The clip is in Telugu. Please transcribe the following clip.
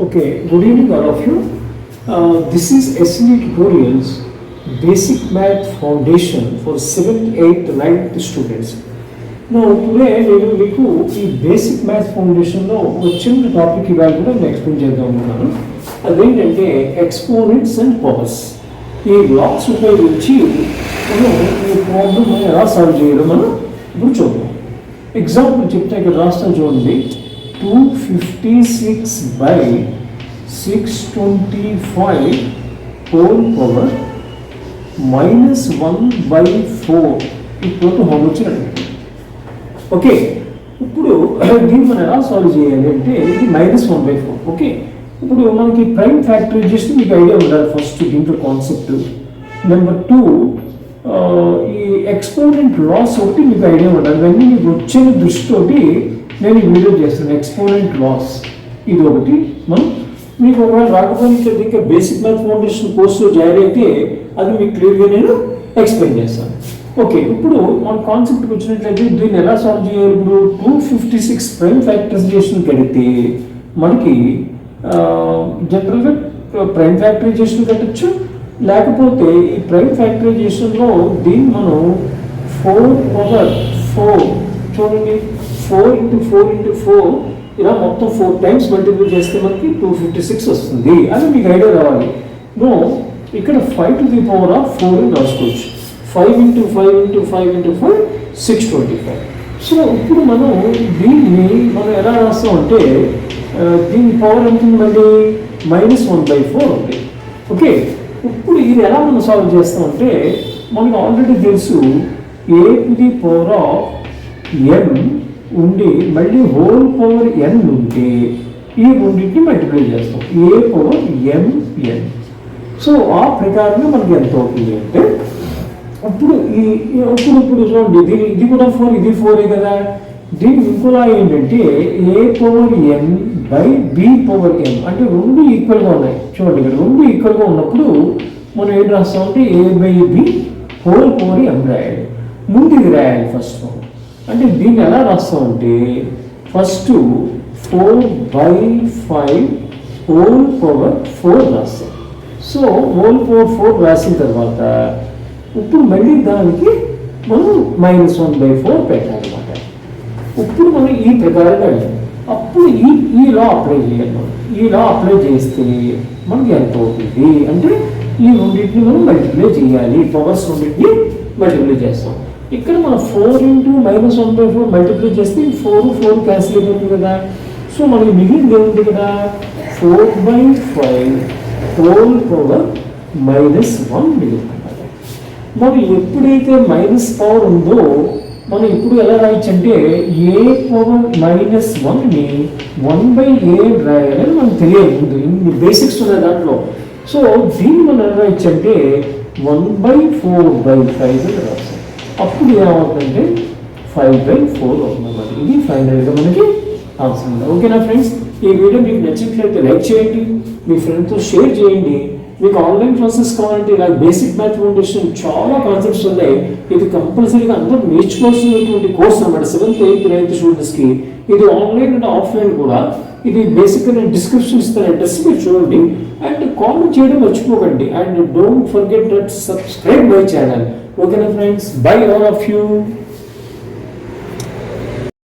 Okay, good evening all of you. This is SLE Tutorials Basic Math Foundation for 7th, 8th, 9th students. Now today నేను మీకు ఈ బేసిక్ మ్యాథ్స్ ఫౌండేషన్లో ఒక చిన్న టాపిక్ ఇవాళ కూడా నేను ఎక్స్ప్లెయిన్ చేద్దాం అనుకున్నాను. అదేంటంటే ఎక్స్పోనెంట్స్ అండ్ పవర్స్. ఈ బ్లాక్స్ ఉపయోగించి మనం ఈ ప్రాబ్లమ్ ఎలా సాల్వ్ చేయడం మనం ఇప్పుడు చూద్దాం. ఎగ్జాంపుల్ చెప్తే ఇక్కడ రాస్తాను చూడండి. 256 by 625 whole power minus 1 by 4 equal to how much? Okay, ఇప్పుడు దీన్ని మనం ఎలా సాల్వ్ చేయాలి అంటే ఇది -1/4. ఓకే, ఇప్పుడు మనకి ప్రైమ్ ఫ్యాక్టరైజేషన్ మీకు ఐడియా ఉండాలి ఫస్ట్ దీంట్లో కాన్సెప్ట్. నెంబర్ 2 ఈ ఎక్స్పోనెంట్ లాస్ ఒకటి మీకు ఐడియా ఉండాలి. ఇవన్నీ మీకు వచ్చిన దృష్టితోటి నేను ఈ వీడియో చేస్తాను. ఎక్స్పోనెంట్ లాస్ ఇది ఒకటి. మనం మీకు ఒకవేళ రాకపోతే ఇంకా బేసిక్ మ్యాథ్ ఫౌండేషన్ కోర్సులో జాయిన్ అయితే అది మీకు క్లియర్గా నేను ఎక్స్ప్లెయిన్ చేస్తాను. ఓకే, ఇప్పుడు మన కాన్సెప్ట్కి వచ్చినట్లయితే దీన్ని ఎలా సాల్వ్ చేయాలి? ఇప్పుడు 256 ప్రైమ్ ఫ్యాక్టరైజేషన్ కడితే మనకి జనరల్గా ప్రైమ్ ఫ్యాక్టరైజేషన్ కట్టచ్చు, లేకపోతే ఈ ప్రైమ్ ఫ్యాక్టరైజేషన్లో దీన్ని మనం 4/4 చూడండి, 4 × 4 × 4 ఇలా మొత్తం 4 టైమ్స్ మల్టిపుల్ చేస్తే మనకి 256 వస్తుంది అని మీకు ఐడియా రావాలి. నో, ఇక్కడ 5 to the power of 4 అని రాసుకోవచ్చు. 5 × 5 × 5 × 5 625. సో ఇప్పుడు మనం దీన్ని మనం ఎలా రాస్తామంటే దీని పవర్ ఎంత ఉందండి? -1/4 ఉంది. ఓకే, ఇప్పుడు ఇది ఎలా మనం సాల్వ్ చేస్తామంటే మనకు ఆల్రెడీ తెలుసు a to the power of n ఉండి మళ్ళీ హోల్ పవర్ n ఉంటే ఈ రెండింటిని మల్టిప్లై చేస్తాం. a power m n. So ఆ ప్రకారంగా మనకి ఎంత అవుతుంది అంటే ఇప్పుడు ఇప్పుడు చూడండి, ఇది కూడా 4, ఇది 4 కదా. దీని ఇంకోలా ఏంటంటే a power n by b power m అంటే రెండు ఈక్వల్గా ఉన్నాయి. చూడండి, ఇక్కడ రెండు ఈక్వల్గా ఉన్నప్పుడు మనం ఏం రాస్తామంటే a/b హోల్ పవర్ m రాయాలి. ముందు ఇది రాయాలి ఫస్ట్. అంటే దీన్ని ఎలా రాస్తామంటే ఫస్ట్ 4/5 హోల్ పవర్ 4 రాస్తాం. సో హోల్ పవర్ 4 రాసిన తర్వాత ఇప్పుడు మళ్ళీ దానికి మనం -1/4 పెట్టాలన్నమాట. ఇప్పుడు మనం ఈ ప్రకారంగా అప్పుడు ఈ లా అప్లై చేయాలి. మనం ఈ లా అప్లై చేస్తే మనకి ఎంత అవుతుంది అంటే ఈ రెండింటిని మనం మల్టిప్లై చేయాలి. పవర్స్ రెండింటిని మల్టిప్లై చేస్తాం. ఇక్కడ మనం 4 × -1/4 మల్టిప్లై చేస్తే 4 క్యాన్సిల్ అయిపోతుంది కదా. సో మనకి మిగిలింది ఏముంది కదా, 4/5 హోల్ పవర్ -1 మిగులుతుంది. మరి ఎప్పుడైతే మైనస్ పవర్ ఉందో మనం ఇప్పుడు ఎలా రాయొచ్చు అంటే a పవర్ -1ని 1/a రాయాలని మనకు తెలియదు. ముందు ఇన్ని బేసిక్స్ ఉన్నాయి దాంట్లో. సో దీన్ని మనం ఎలా రాయొచ్చు అంటే 1/4/5 అని రాస్తాం. అప్పుడు ఏమవుతుందంటే 5/4 అవుతుంది. ఇది ఫైనల్గా మనకి ఆన్సర్ ఉంది. ఓకేనా ఫ్రెండ్స్, ఈ వీడియో మీకు నచ్చినట్లయితే లైక్ చేయండి, మీ ఫ్రెండ్తో షేర్ చేయండి. మీకు ఆన్లైన్ క్లాసెస్ కావాలంటే ఇలా బేసిక్ మ్యాథ్ ఫౌండేషన్ చాలా కాన్సెప్ట్స్ ఉన్నాయి. ఇది కంపల్సరీగా అందరూ నేర్చుకోవాల్సినటువంటి కోర్స్ అన్నమాట 7th, 8th, 9th స్టూడెంట్స్కి. ఇది ఆన్లైన్ అండ్ ఆఫ్లైన్ కూడా. ఇది బేసిక్గా నేను డిస్క్రిప్షన్ ఇస్తాను, అడ్రస్ మీరు చూడండి. అండ్ కామెంట్ చేయడం మర్చిపోకండి. And don't forget that subscribe my channel. ఓకేనా friends, bye all of you.